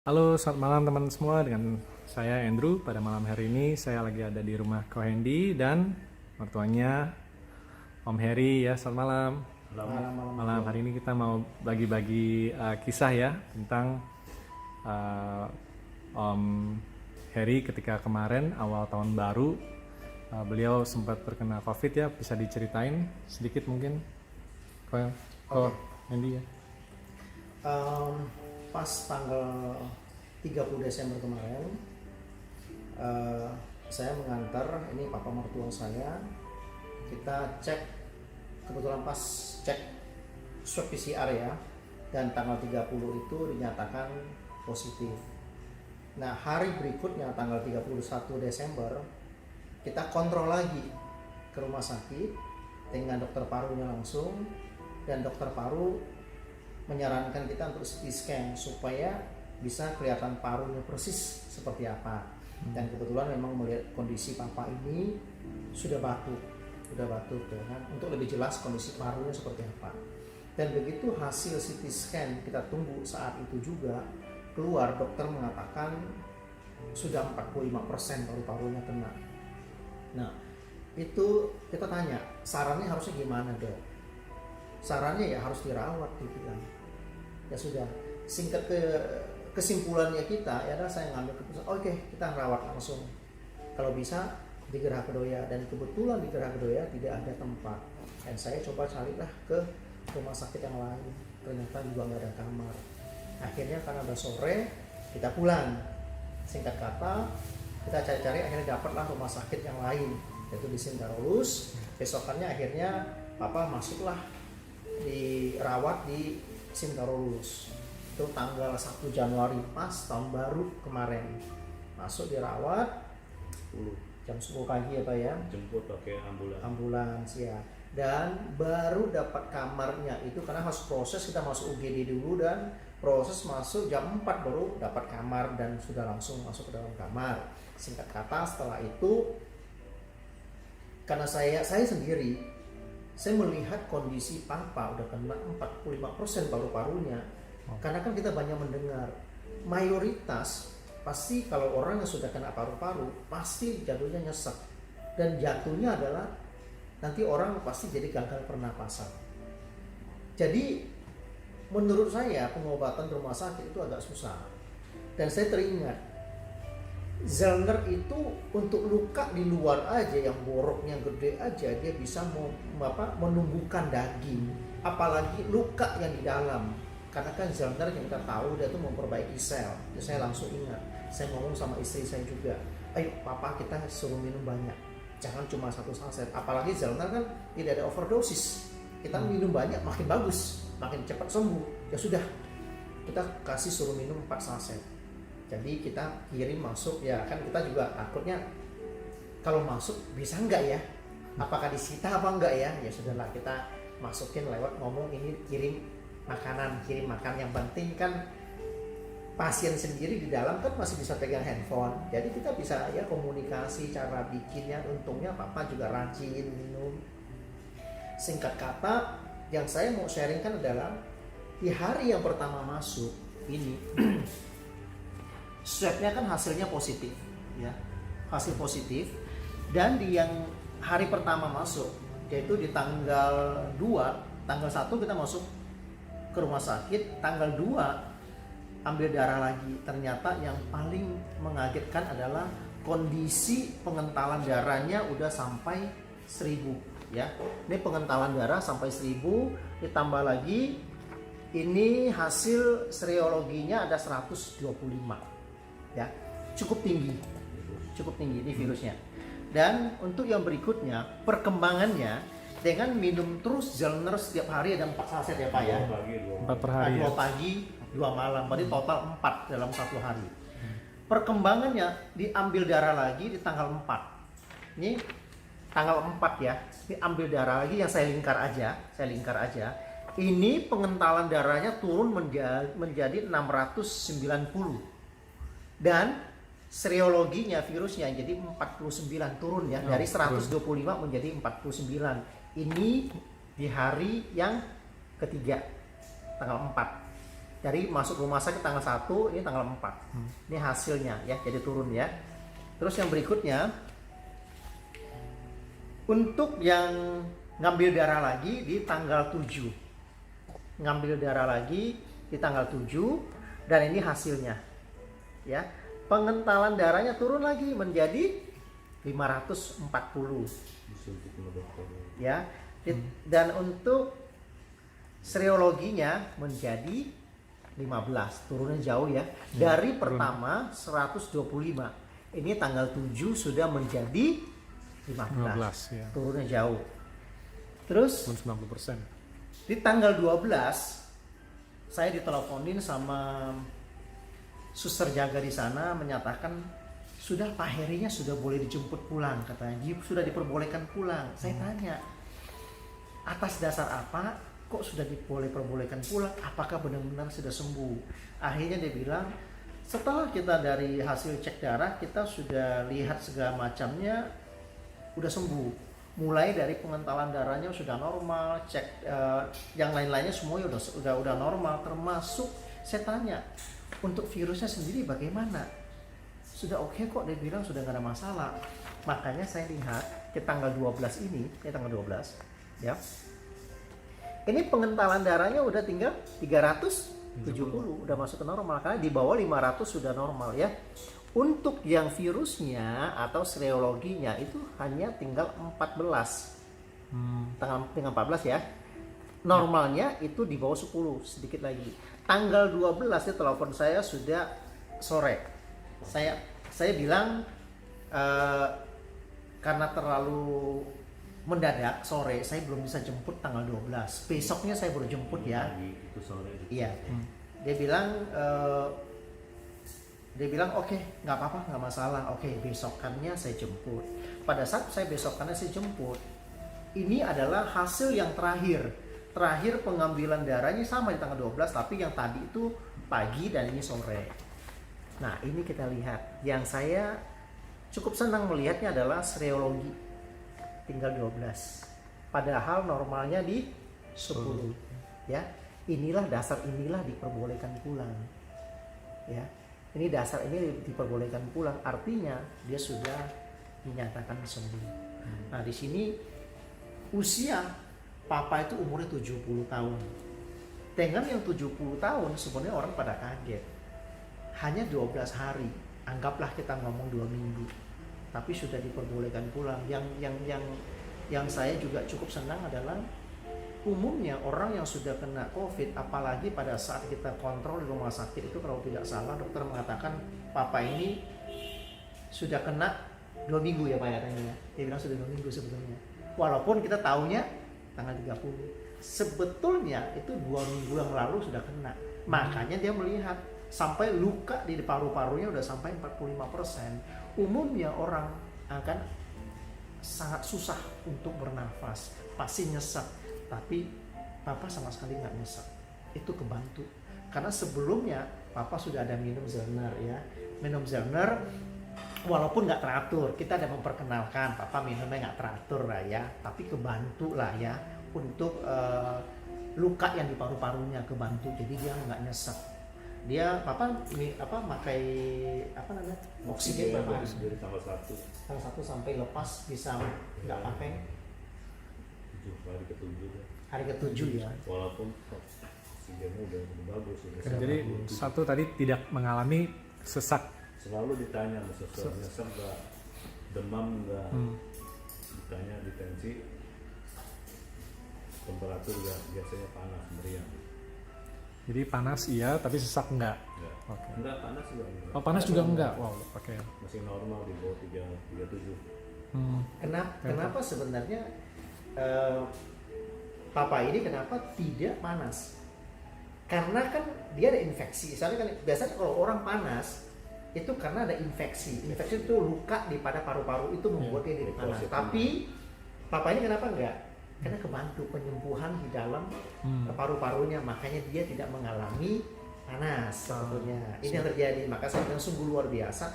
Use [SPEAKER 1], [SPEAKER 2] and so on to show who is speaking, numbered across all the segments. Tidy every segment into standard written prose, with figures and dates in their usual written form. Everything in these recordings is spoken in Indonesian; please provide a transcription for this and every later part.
[SPEAKER 1] Halo, selamat malam teman semua. Dengan saya Andrew. Pada malam hari ini saya lagi ada di rumah Ko Hendy dan mertuanya Om Heri ya. Selamat malam. Malam hari ini kita mau bagi-bagi kisah ya tentang uh, Om Heri ketika kemarin awal tahun baru beliau sempat terkena COVID ya. Bisa diceritain sedikit mungkin Ko Hendy ya.
[SPEAKER 2] Pas tanggal 30 Desember kemarin saya mengantar ini papa mertua saya, kita cek, kebetulan pas cek swab PCR ya, dan tanggal 30 itu dinyatakan positif. Nah hari berikutnya tanggal 31 Desember kita kontrol lagi ke rumah sakit dengan dokter parunya langsung, dan dokter paru menyarankan kita untuk CT scan supaya bisa kelihatan parunya persis seperti apa. Dan kebetulan memang melihat kondisi papa ini sudah batuk ya kan, untuk lebih jelas kondisi parunya seperti apa. Dan begitu hasil CT scan kita tunggu saat itu juga keluar, dokter mengatakan sudah 45% paru-parunya kena. Nah itu kita tanya sarannya harusnya gimana dok? Sarannya ya harus dirawat dibilang. Ya sudah, singkat kesimpulannya kita ya adalah saya ngambil keputusan oke, kita rawat langsung kalau bisa di Geraha Kedoya, dan kebetulan di Geraha Kedoya tidak ada tempat, dan saya coba carilah ke rumah sakit yang lain, ternyata juga nggak ada kamar. Akhirnya karena udah sore kita pulang, singkat kata kita cari-cari akhirnya dapatlah rumah sakit yang lain yaitu di Sintarolus. Besokannya akhirnya papa masuklah dirawat di Sintarolus itu tanggal 1 Januari pas tahun baru kemarin, masuk dirawat jam 10 pagi ya Pak ya,
[SPEAKER 3] jemput pakai
[SPEAKER 2] ambulans ya, dan baru dapat kamarnya itu karena harus proses, kita masuk UGD dulu dan proses masuk jam 4 baru dapat kamar dan sudah langsung masuk ke dalam kamar. Singkat kata setelah itu karena saya sendiri saya melihat kondisi papa udah kena 45% paru-parunya. Karena kan kita banyak mendengar mayoritas pasti kalau orang yang sudah kena paru-paru pasti jatuhnya nyesek, dan jatuhnya adalah nanti orang pasti jadi gagal pernapasan. Jadi menurut saya pengobatan di rumah sakit itu agak susah, dan saya teringat Zellner itu untuk luka di luar aja yang boroknya gede aja dia bisa menumbuhkan daging, apalagi luka yang di dalam. Karena kan Zellner yang kita tahu dia tuh memperbaiki sel. Jadi saya langsung ingat, saya ngomong sama istri saya juga, ayo papa kita suruh minum banyak, jangan cuma 1 saset. Apalagi Zellner kan tidak ada overdosis, kita minum banyak makin bagus, makin cepat sembuh. Ya sudah, kita kasih suruh minum 4 saset. Jadi kita kirim masuk ya kan, kita juga takutnya kalau masuk bisa enggak ya, apakah disita apa enggak ya. Ya sudahlah, kita masukin lewat ngomong ini kirim makan. Yang penting kan pasien sendiri di dalam kan masih bisa pegang handphone, jadi kita bisa ya komunikasi cara bikinnya. Untungnya papa juga rajin minum. Singkat kata yang saya mau sharingkan adalah di hari yang pertama masuk ini swabnya kan hasilnya positif ya, hasil positif. Dan di yang hari pertama masuk yaitu di tanggal 2, tanggal 1 kita masuk ke rumah sakit, tanggal 2 ambil darah lagi. Ternyata yang paling mengagetkan adalah kondisi pengentalan darahnya udah sampai 1000 ya. Ini pengentalan darah sampai 1000, ditambah lagi ini hasil serologinya ada 125 ya, cukup tinggi ini virusnya. Dan untuk yang berikutnya perkembangannya dengan minum terus Zellner setiap hari ada 4 saset ya Pak ya,
[SPEAKER 1] 4 per hari
[SPEAKER 2] 2 pagi 2 malam, berarti total 4 dalam 1 hari. Perkembangannya diambil darah lagi di tanggal 4, ini tanggal 4 ya, ini ambil darah lagi yang saya lingkar aja. Ini pengentalan darahnya turun menjadi 690, dan serologinya virusnya jadi 49, turun ya, dari 125 menjadi 49. Ini di hari yang ketiga tanggal 4. Dari masuk rumah sakit tanggal 1, ini tanggal 4. Ini hasilnya ya, jadi turun ya. Terus yang berikutnya, untuk yang ngambil darah lagi di tanggal 7. Ngambil darah lagi di tanggal 7 dan ini hasilnya. Ya. Pengentalan darahnya turun lagi menjadi 540. Ya. Dan untuk serologinya menjadi 15, turunnya jauh ya. Dari pertama 125. Ini tanggal 7 sudah menjadi 15
[SPEAKER 1] ya.
[SPEAKER 2] Turunnya jauh. Terus
[SPEAKER 1] 90%.
[SPEAKER 2] di tanggal 12 saya diteleponin sama suster jaga di sana menyatakan sudah Pak Herinya sudah boleh dijemput pulang, katanya sudah diperbolehkan pulang. Saya tanya atas dasar apa kok sudah diperbolehkan pulang, apakah benar-benar sudah sembuh? Akhirnya dia bilang setelah kita dari hasil cek darah kita sudah lihat segala macamnya udah sembuh, mulai dari pengentalan darahnya sudah normal, cek yang lain-lainnya semuanya udah normal, termasuk saya tanya untuk virusnya sendiri bagaimana, sudah oke kok, dia bilang sudah nggak ada masalah. Makanya saya lihat ke tanggal 12 ini, tanggal 12 ya, ini pengentalan darahnya udah tinggal 370, udah masuk ke normal, karena di bawah 500 sudah normal ya. Untuk yang virusnya atau serologinya itu hanya tinggal 14. Tinggal 14 ya. Normalnya itu di bawah 10, sedikit lagi. Tanggal 12 ya telepon saya sudah sore. Saya bilang karena terlalu mendadak sore, saya belum bisa jemput tanggal 12. Besoknya saya baru jemput ya.
[SPEAKER 3] Itu sore.
[SPEAKER 2] Iya. Dia bilang oke, nggak apa-apa, nggak masalah. Oke, besokannya saya jemput. Pada saat saya besokannya saya jemput, ini adalah hasil yang terakhir pengambilan darahnya sama di tanggal 12, tapi yang tadi itu pagi dan ini sore. Nah ini kita lihat, yang saya cukup senang melihatnya adalah serologi tinggal 12, padahal normalnya di 10 ya. Inilah diperbolehkan pulang ya. Ini dasar ini diperbolehkan pulang, artinya dia sudah dinyatakan sembuh. Nah di sini usia papa itu umurnya 70 tahun. Dengan yang 70 tahun sebenarnya orang pada kaget. Hanya 12 hari, anggaplah kita ngomong 2 minggu, tapi sudah diperbolehkan pulang. Yang saya juga cukup senang adalah umumnya orang yang sudah kena COVID, apalagi pada saat kita kontrol di rumah sakit itu, kalau tidak salah dokter mengatakan papa ini sudah kena 2 minggu ya Pak ya, dia bilang sudah 2 minggu sebetulnya, walaupun kita tahunya tanggal 30. Sebetulnya itu 2 minggu yang lalu sudah kena. Makanya dia melihat sampai luka di paru-parunya udah sampai 45%. Umumnya orang akan sangat susah untuk bernafas, pasti nyesek. Tapi papa sama sekali nggak nyesek, itu kebantu. Karena sebelumnya papa sudah ada minum Zellner ya, minum Zellner walaupun nggak teratur, kita ada memperkenalkan papa minumnya nggak teratur lah ya, tapi kebantu lah ya untuk luka yang di paru-parunya, kebantu, jadi dia nggak nyesek. Dia papa pakai oksigen berapa?
[SPEAKER 3] Dari tanggal 1
[SPEAKER 2] sampai lepas bisa nggak pakai hari ke-7 ya.
[SPEAKER 3] Walaupun oksigennya udah bagus.
[SPEAKER 1] Jadi satu tadi tidak mengalami sesak.
[SPEAKER 3] Selalu ditanya sesak nggak, demam nggak, ditanya di tensi, temperatur juga biasanya panas meriang.
[SPEAKER 1] Jadi panas iya, tapi sesak enggak.
[SPEAKER 3] Ya.
[SPEAKER 1] Oke.
[SPEAKER 3] Enggak, panas juga enggak.
[SPEAKER 1] Oh panas juga enggak. Wow, oke.
[SPEAKER 3] Masih normal di bawah 37.
[SPEAKER 2] Kenapa sebenarnya papa ini kenapa tidak panas? Karena kan dia ada infeksi. Misalnya kan biasanya kalau orang panas itu karena ada infeksi. Infeksi itu luka di pada paru-paru itu membuat dia jadi panas. Tapi papa ini kenapa enggak? Karena kebantu penyembuhan di dalam paru-parunya, makanya dia tidak mengalami panas sebetulnya. Ini yang terjadi. Maka saya bilang sungguh luar biasa.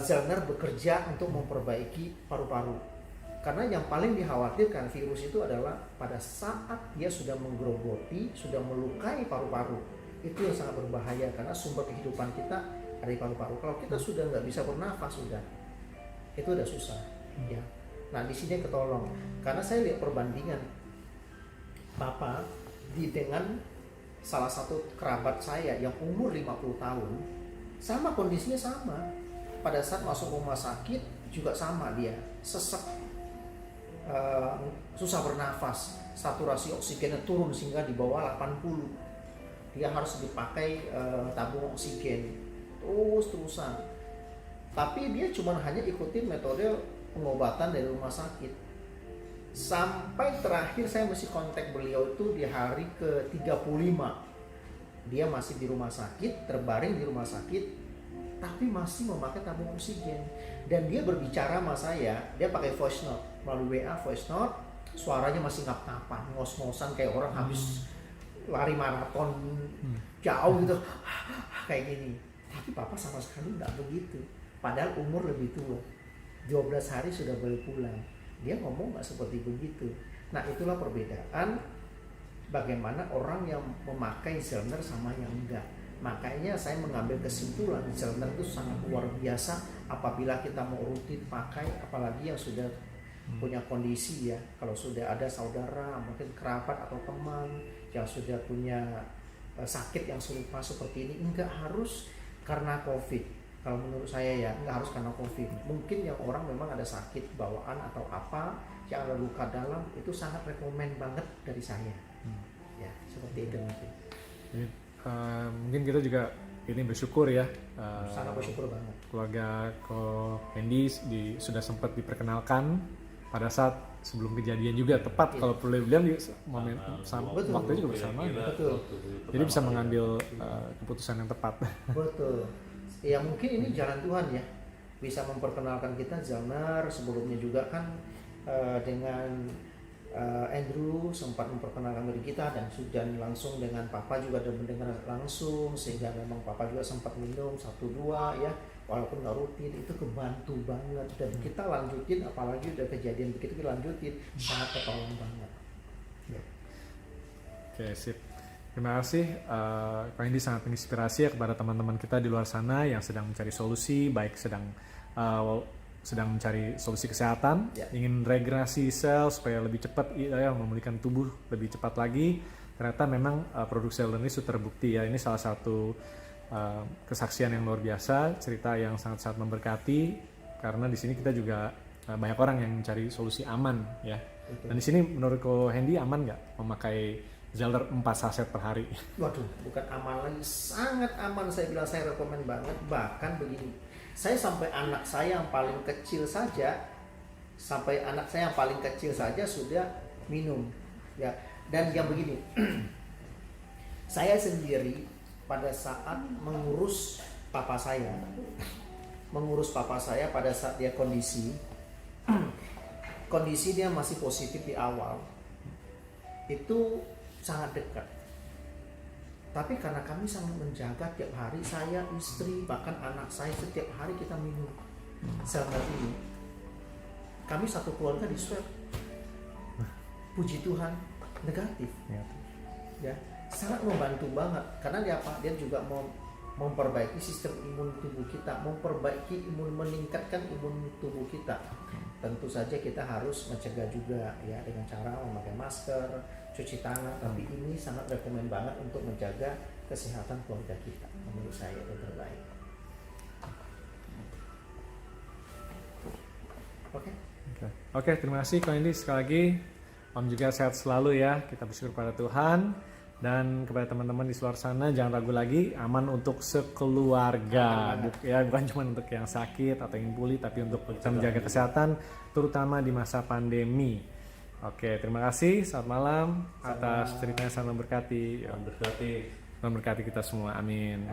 [SPEAKER 2] Zellner bekerja untuk memperbaiki paru-paru. Karena yang paling dikhawatirkan virus itu adalah pada saat dia sudah menggerogoti, sudah melukai paru-paru. Itu yang sangat berbahaya karena sumber kehidupan kita ada di paru-paru. Kalau kita sudah nggak bisa bernafas, sudah itu udah susah ya. Nah di sini ketolong karena saya lihat perbandingan Papa dengan salah satu kerabat saya yang umur 50 tahun, sama kondisinya sama. Pada saat masuk rumah sakit juga sama, dia sesek, susah bernafas, saturasi oksigennya turun sehingga di bawah 80. Dia harus dipakai tabung oksigen terus-terusan. Tapi dia cuma hanya ikutin metode pengobatan dari rumah sakit. Sampai terakhir saya masih kontak beliau itu di hari ke-35. Dia masih di rumah sakit, terbaring di rumah sakit, tapi masih memakai tabung oksigen. Dan dia berbicara sama saya, dia pakai voice note, melalui WA voice note, suaranya masih ngap-ngapan, ngos-ngosan kayak orang habis lari maraton jauh gitu, kayak gini. Tapi Papa sama sekali nggak begitu. Padahal umur lebih tua, 12 hari sudah boleh pulang. Dia ngomong nggak seperti begitu. Nah itulah perbedaan bagaimana orang yang memakai Zellner sama yang enggak. Makanya saya mengambil kesimpulan Zellner itu sangat luar biasa apabila kita mau rutin pakai, apalagi yang sudah punya kondisi ya. Kalau sudah ada saudara, mungkin kerabat atau teman yang sudah punya sakit yang serupa seperti ini, enggak harus karena COVID. Kalau menurut saya ya, nggak harus karena COVID. Mungkin yang orang memang ada sakit bawaan atau apa, yang ada luka dalam, itu sangat rekomen banget dari saya. Ya, seperti itu mungkin.
[SPEAKER 1] Jadi, mungkin kita juga ini bersyukur ya.
[SPEAKER 2] Sangat bersyukur banget.
[SPEAKER 1] Keluarga Ko Hendy sudah sempat diperkenalkan pada saat sebelum kejadian juga, tepat kalau boleh bilang di momen sama
[SPEAKER 2] Betul.
[SPEAKER 1] waktu juga bersama.
[SPEAKER 2] Betul.
[SPEAKER 1] Jadi bisa mengambil keputusan yang tepat.
[SPEAKER 2] Betul. Ya mungkin ini jalan Tuhan ya, bisa memperkenalkan kita Zellner. Sebelumnya juga kan dengan Andrew sempat memperkenalkan diri kita, dan langsung dengan Papa juga ada mendengar langsung, sehingga memang Papa juga sempat minum 1-2 ya, walaupun nggak rutin. Itu kebantu banget, dan kita lanjutin, apalagi udah kejadian begitu kita lanjutin, sangat ketolong banget ya.
[SPEAKER 1] Oke, sip. Terima kasih, Kak Hendy sangat menginspirasi ya kepada teman-teman kita di luar sana yang sedang mencari solusi, baik sedang mencari solusi kesehatan, ingin regenerasi sel supaya lebih cepat ya, memulihkan tubuh lebih cepat lagi. Ternyata memang produk Zellner ini sudah terbukti ya. Ini salah satu kesaksian yang luar biasa, cerita yang sangat-sangat memberkati, karena di sini kita juga banyak orang yang mencari solusi aman ya. Dan di sini menurut Ko Hendy aman nggak memakai Zellner 4 saset per hari?
[SPEAKER 2] Waduh, bukan aman lagi, sangat aman. Saya bilang saya rekomen banget. Bahkan begini, saya sampai anak saya yang paling kecil saja, sudah minum ya. Dan yang begini, saya sendiri pada saat mengurus papa saya pada saat dia kondisi dia masih positif di awal, itu sangat dekat. Tapi karena kami sangat menjaga tiap hari, saya, istri, bahkan anak saya, setiap hari kita minum Zellner ini. Kami satu keluarga di swab, puji Tuhan negatif ya, sangat membantu banget. Karena dia juga memperbaiki sistem imun tubuh kita, meningkatkan imun tubuh kita. Tentu saja kita harus mencegah juga ya, dengan cara memakai masker, cuci tangan, tapi ini sangat rekomen banget untuk menjaga kesehatan keluarga kita. Menurut saya itu terbaik.
[SPEAKER 1] Oke, terima kasih Kak Hendy sekali lagi. Om juga sehat selalu ya. Kita bersyukur pada Tuhan. Dan kepada teman-teman di luar sana, jangan ragu lagi, aman untuk sekeluarga. Bukan cuma untuk yang sakit atau yang pulih, tapi untuk kita menjaga kesehatan, terutama di masa pandemi. Oke, terima kasih. Selamat malam atas ceritanya, sangat memberkati. Memberkati kita semua. Amin.